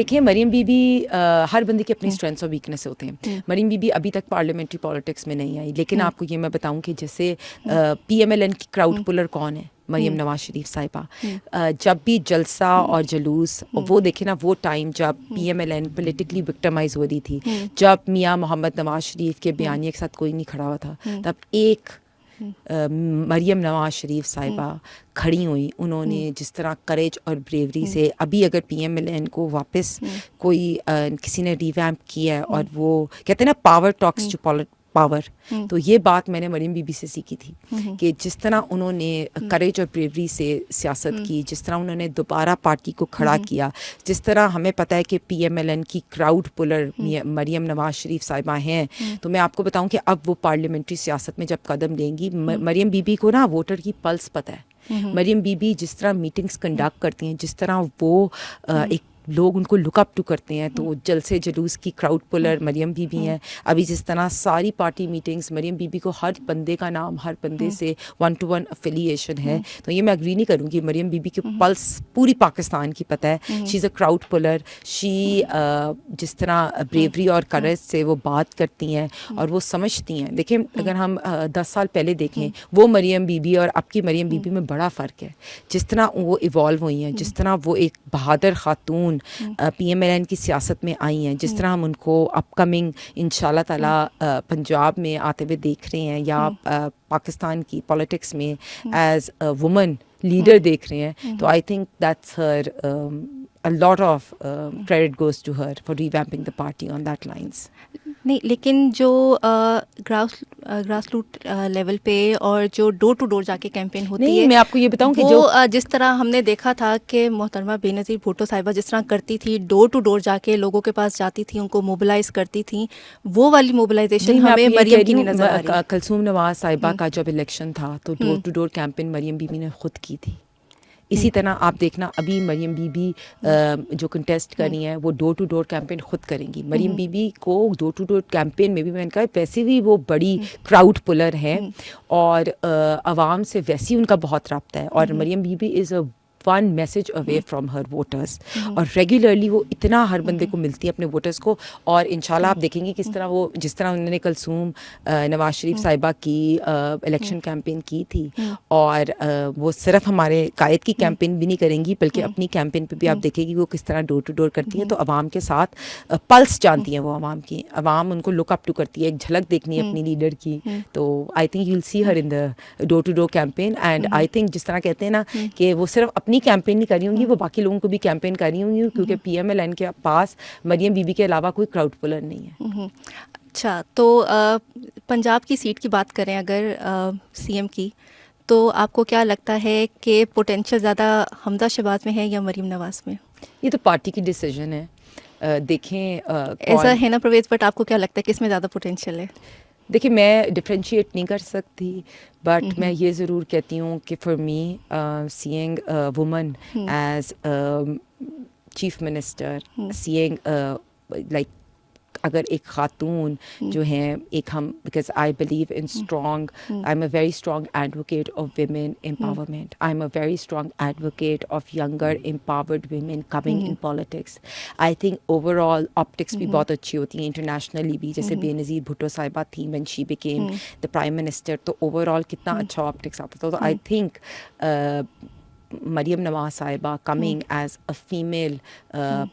دیکھیں مریم be be ہر بندے کے اپنی اسٹرینتھس اور ویکنیس ہوتے ہیں. مریم بی بی ابھی تک پارلیمنٹری پالیٹکس میں نہیں آئی, لیکن آپ کو یہ میں بتاؤں کہ جیسے پی ایم ایل این کی کراؤڈ پلر کون ہے, مریم نواز شریف صاحبہ. جب بھی جلسہ اور جلوس, وہ دیکھیں نا وہ ٹائم جب P M L N politically victimize ہو رہی تھی, جب میاں محمد نواز شریف کے بیانیے کے ساتھ کوئی نہیں کھڑا ہوا تھا, تب ایک مریم نواز شریف صاحبہ کھڑی ہوئی. انہوں نے جس طرح کریج اور بریوری سے, ابھی اگر پی ایم ایل این کو واپس کوئی کسی نے ریویمپ کیا ہے, اور وہ کہتے ہیں نا پاور ٹاکس ٹو پاور, تو یہ بات میں نے مریم بی بی سے سیکھی تھی کہ جس طرح انہوں نے کریج اور بریوری سے سیاست کی, جس طرح انہوں نے دوبارہ پارٹی کو کھڑا کیا, جس طرح ہمیں پتہ ہے کہ پی ایم ایل این کی کراؤڈ پلر مریم نواز شریف صاحبہ ہیں. تو میں آپ کو بتاؤں کہ اب وہ پارلیمنٹری سیاست میں جب قدم لیں گی, مریم بی بی کو نا ووٹر کی پلس پتہ ہے. مریم بی بی جس طرح میٹنگز کنڈکٹ کرتی ہیں, جس طرح وہ ایک لوگ ان کو لک اپ ٹو کرتے ہیں, تو جلسے جلوس کی کراؤڈ پلر مریم بی بی ہیں. ابھی جس طرح ساری پارٹی میٹنگز مریم بی بی کو ہر بندے کا نام, ہر بندے سے 1-to-1 افیلیشن ہے. تو یہ میں اگری نہیں کروں گی, مریم بی بی کے پلس پوری پاکستان کی پتہ ہے. شی از اے کراؤڈ پلر. شی جس طرح بریوری اور کریج سے وہ بات کرتی ہیں اور وہ سمجھتی ہیں. دیکھیں اگر ہم 10 سال پہلے دیکھیں, وہ مریم بی بی اور اب کی مریم بی بی میں بڑا فرق ہے. جس طرح وہ ایوالو ہوئی ہیں, جس طرح وہ ایک بہادر خاتون پی ایم ایل این کی سیاست میں آئی ہیں, جس طرح ہم ان کو اپ کمنگ انشاءاللہ تعالیٰ پنجاب میں آتے ہوئے دیکھ رہے ہیں, یا پاکستان کی پولیٹکس میں ایز اے وومن لیڈر دیکھ رہے ہیں, تو I think that's Hare a lot of credit goes to her for revamping the party on that lines. نہیں, لیکن جو گراس روٹ لیول پہ اور جو ڈور ٹو ڈور جا کے کیمپین ہوتی ہے, میں آپ کو یہ بتاؤں کہ جو جس طرح ہم نے دیکھا تھا کہ محترمہ بے نظیر بھٹو صاحبہ جس طرح کرتی تھی, ڈور ٹو ڈور جا کے لوگوں کے پاس جاتی تھی, ان کو موبلائز کرتی تھیں, وہ والی موبلائزیشن ہمیں مریم کی نہیں نظر آ رہی. کلثوم نواز صاحبہ کا جب الیکشن تھا تو door to door campaign Maryam be be نے خود کی تھی. اسی طرح آپ دیکھنا ابھی مریم بی بی جو کنٹیسٹ کرنی ہے وہ ڈور ٹو ڈور کیمپین خود کریں گی. مریم بی بی کو ڈور ٹو ڈور کیمپین میں بھی میں نے کہا ویسے بھی وہ بڑی کراؤڈ پلر ہے, اور عوام سے ویسے ہی ان کا بہت رابطہ ہے, اور Maryam be be is a one message away from her voters, اور ریگولرلی وہ اتنا ہر بندے کو ملتی ہے اپنے ووٹرس کو. اور انشاءاللہ آپ دیکھیں گے کس طرح وہ, جس طرح انہوں نے کلثوم نواز شریف صاحبہ کی الیکشن کیمپین کی تھی, اور وہ صرف ہمارے قائد کی کیمپین بھی نہیں کریں گی بلکہ اپنی کیمپین پہ بھی آپ دیکھیں گی وہ کس طرح ڈور ٹو ڈور کرتی ہیں. تو عوام کے ساتھ پلس جانتی ہیں وہ عوام کی, عوام ان کو لک اپ ٹو کرتی ہے, ایک جھلک دیکھنی ہے اپنی لیڈر کی. تو I think you will see her in the door to door campaign. And I think جس طرح کہتے ہیں نا کہ وہ صرف اپنی کیمپین نہیں کر رہی ہوں گی, وہ باقی لوگوں کو بھی کیمپین کر رہی ہوں گی, کیونکہ پی ایم ایل این کے پاس مریم بی بی کے علاوہ کوئی کراؤڈ پلر نہیں ہے. اچھا, تو پنجاب کی سیٹ کی بات کریں اگر سی ایم کی, تو آپ کو کیا لگتا ہے کہ پوٹینشیل زیادہ حمزہ شہباز میں ہے یا مریم نواز میں؟ یہ تو پارٹی کی ڈیسیجن ہے. دیکھیں ایسا ہے نا پرویز, بٹ آپ کو کیا لگتا ہے کس میں زیادہ پوٹینشیل ہے؟ دیکھیں میں ڈفرینشیٹ نہیں کر سکتی, بٹ میں یہ ضرور کہتی ہوں کہ for me seeing woman as chief minister, seeing like اگر ایک خاتون جو ہیں, ایک ہم because I believe in strong, I am a very strong advocate of women empowerment, I am a very strong advocate of younger empowered women coming in politics. I think overall optics بھی بہت اچھی ہوتی ہیں internationally بھی, جیسے بے نظیر بھٹو صاحبہ تھیں when she became the prime minister, تو اوور آل کتنا اچھا آپٹکس آتا تھا. تو آئی تھنک مریم نواز صاحبہ coming as a female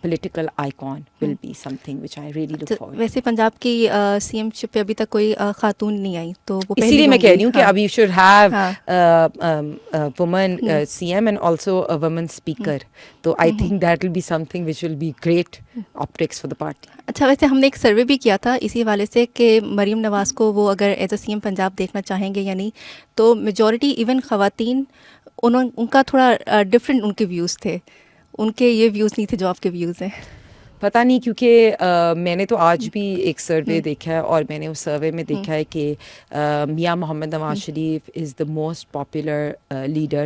political icon will be something which I really look forward to. ویسے پنجاب کی سی ایم شپ پہ ابھی تک کوئی خاتون نہیں آئی, تو وہ اسی لیے میں کہہ رہی ہوں کہ اب you should have woman CM and also a woman speaker. تو I think that will be something which will be great optics for the party. اچھا, ویسے ہم نے ایک سروے بھی کیا تھا اسی حوالے سے کہ مریم نواز کو وہ اگر as a C M Punjab دیکھنا چاہیں گے یا نہیں, تو میجورٹی ایون خواتین ان کا تھوڑا ڈفرینٹ ان کے ویوز تھے, ان کے یہ ویوز نہیں تھے جو آپ کے ویوز ہیں. پتہ نہیں کیونکہ میں نے تو آج بھی ایک سروے دیکھا ہے اور میں نے اس سروے میں دیکھا ہے کہ میاں محمد نواز شریف از دا موسٹ پاپولر لیڈر.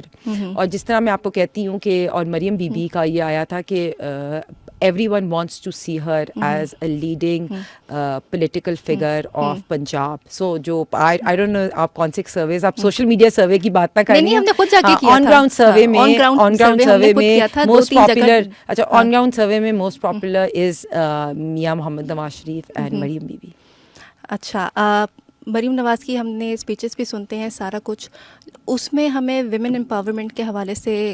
اور جس طرح میں آپ کو کہتی ہوں کہ اور مریم بی بی کا یہ آیا تھا کہ everyone wants to see her as a leading political figure of Punjab. So جو I don't know آپ کون سے سرویز آپ سوشل میڈیا سروے کی بات نہ کریں. نہیں ہم نے خود جا کے کیا تھا. آن گراؤنڈ سروے میں موسٹ پاپولر اچھا آن گراؤنڈ سروے میں موسٹ پاپولر از میاں محمد Nawaz Sharif and Maryam be be. اچھا مریم نواز کی ہم نے اسپیچز بھی سنتے ہیں سارا کچھ, اس میں ہمیں ویمن امپاورمنٹ کے حوالے سے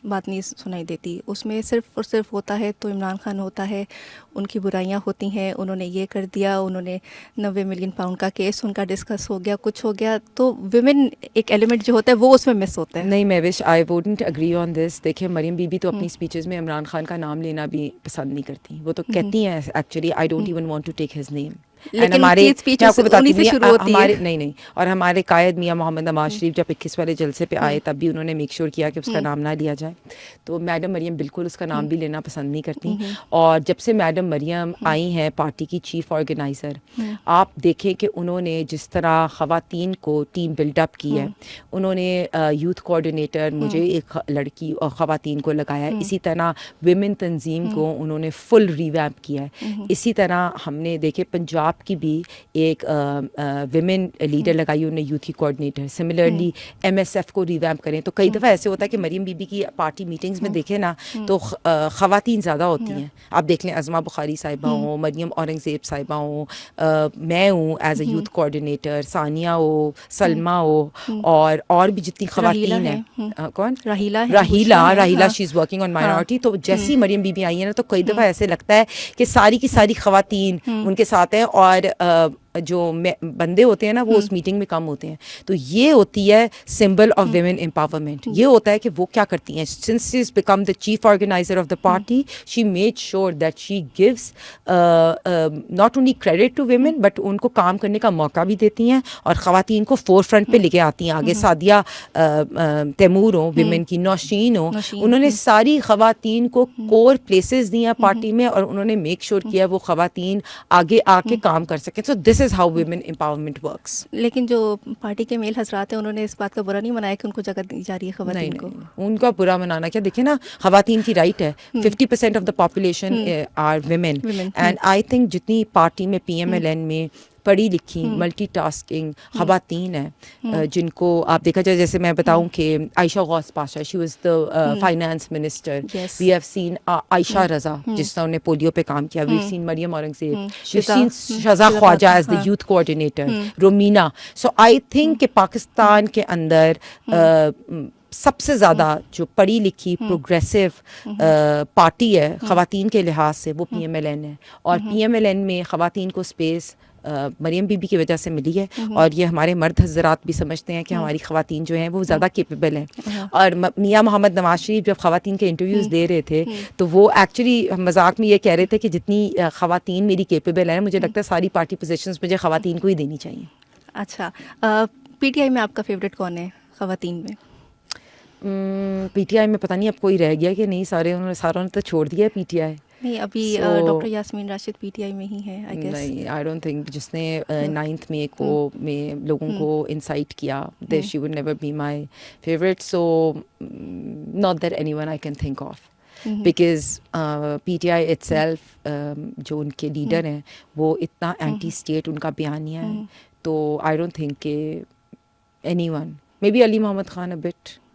بات نہیں سنائی دیتی. اس میں صرف اور صرف ہوتا ہے تو عمران خان ہوتا ہے, ان کی برائیاں ہوتی ہیں, انہوں نے یہ کر دیا, انہوں نے 90 ملین پاؤنڈ کا کیس ان کا ڈسکس ہو گیا, کچھ ہو گیا, تو ویمن ایک ایلیمنٹ جو ہوتا ہے وہ اس میں مس ہوتا ہے. نہیں میں وش آئی ووڈنٹ اگری آن دس. دیکھیں مریم بی بی تو اپنی اسپیچز میں عمران خان کا نام لینا بھی پسند نہیں کرتی. وہ تو کہتی ہیں actually I don't even want to take his name. نہیں اور ہمارے قائد میاں محمد نواز شریف جب 21 والے جلسے پہ آئے تب بھی انہوں نے میک شور کیا کہ اس کا نام نہ لیا جائے. تو میڈم مریم بالکل اس کا نام بھی لینا پسند نہیں کرتی. اور جب سے میڈم مریم آئی ہیں پارٹی کی چیف آرگنائزر, آپ دیکھیں کہ انہوں نے جس طرح خواتین کو ٹیم بلڈ اپ کی ہے, انہوں نے یوتھ کوآرڈینیٹر مجھے ایک لڑکی اور خواتین کو لگایا ہے, اسی طرح ویمن تنظیم کو انہوں نے فل ریویمپ کیا ہے. اسی طرح ہم نے دیکھے پنجاب کی بھی ایک ویمن لیڈر لگائی انہوں نے یوتھ کی coordinator. Similarly M S F کو ریویمپ کریں. تو کئی دفعہ ایسے ہوتا ہے کہ مریم بی بی کی پارٹی میٹنگز میں دیکھیں نا تو خواتین زیادہ ہوتی ہیں. آپ دیکھ لیں عظمہ بخاری صاحبہ ہوں, مریم اورنگزیب صاحبہ ہوں, میں ہوں ایز اے یوتھ کوآرڈینیٹر, ثانیہ ہو, سلمہ ہو, اور بھی جتنی خواتین ہیں. کون؟ راہیلہ شی از ورکنگ آن مائنورٹی. تو جیسی مریم بی بی آئی ہیں نا تو کئی دفعہ ایسے لگتا ہے کہ ساری کی ساری خواتین ان کے ساتھ ہیں اور جو بندے ہوتے ہیں نا وہ اس میٹنگ میں کم ہوتے ہیں. تو یہ ہوتی ہے سمبل آف ویمن امپاورمنٹ. یہ ہوتا ہے کہ وہ کیا کرتی ہیں. Since she is become the chief organiser of the party, she made sure that she gives not only credit to women but ان کو کام کرنے کا موقع بھی دیتی ہیں اور خواتین کو فور فرنٹ پہ لے کے آتی ہیں آگے. سعدیہ تیمور ہوں ویمن کی, نوشین ہوں, انہوں نے ساری خواتین کو کور پلیسز دی ہیں پارٹی میں اور انہوں نے میک شیور کیا وہ خواتین آگے آ کے کام کر سکیں. So this is how women empowerment works. لیکن جو پارٹی کے میل حضرات ہیں انہوں نے اس بات کا برا نہیں منایا کہ ان کو جگہ دی جا رہی ہے خواتین کو. ان کا برا منانا کیا, دیکھیں نا خواتین کی رائٹ ہے. 50% of the population are women and I think جتنی پارٹی میں پی ایم ایل این میں پڑھی لکھی ملٹی ٹاسکنگ خواتین ہیں جن کو آپ دیکھا جائے, جیسے میں بتاؤں کہ Ayesha Ghaus Pasha she was the finance minister. We have seen Ayesha Raza جس طرح انہوں نے پولیو پہ کام کیا. We have seen Maryam Aurangzeb, we have seen Shiza Khawaja as the youth coordinator, Romina. So I think کہ پاکستان کے اندر سب سے زیادہ جو پڑھی لکھی پروگریسو پارٹی ہے خواتین کے لحاظ سے وہ پی ایم ایل این ہے. اور پی ایم ایل این میں خواتین کو اسپیس مریم بی بی کی وجہ سے ملی ہے. اور یہ ہمارے مرد حضرات بھی سمجھتے ہیں کہ ہماری خواتین جو ہیں وہ زیادہ کیپیبل ہیں. اور میاں محمد نواز شریف جب خواتین کے انٹرویوز دے رہے تھے تو وہ ایکچولی مذاق میں یہ کہہ رہے تھے کہ جتنی خواتین میری کیپیبل ہیں مجھے لگتا ہے ساری پارٹی پوزیشنز مجھے خواتین کو ہی دینی چاہیے. اچھا پی ٹی آئی میں آپ کا فیوریٹ کون ہے خواتین میں؟ پی ٹی آئی میں پتہ نہیں اب کوئی رہ گیا کہ نہیں, ساروں نے تو چھوڑ دیا ہے پی ٹی آئی. نہیں ابھی ڈاکٹر یاسمین راشد پی ٹی آئی میں ہی ہے. نہیں آئی ڈونٹ تھنک جس نے 9th میں میں لوگوں کو انسائٹ کیا that she would never be my favourite. So not that anyone I can think of because P T I itself جو ان کے لیڈر ہیں وہ اتنا اینٹی اسٹیٹ ان کا بیانیہ ہے. تو آئی ڈونٹ تھنک کہ anyone, maybe Ali Muhammad Khan a but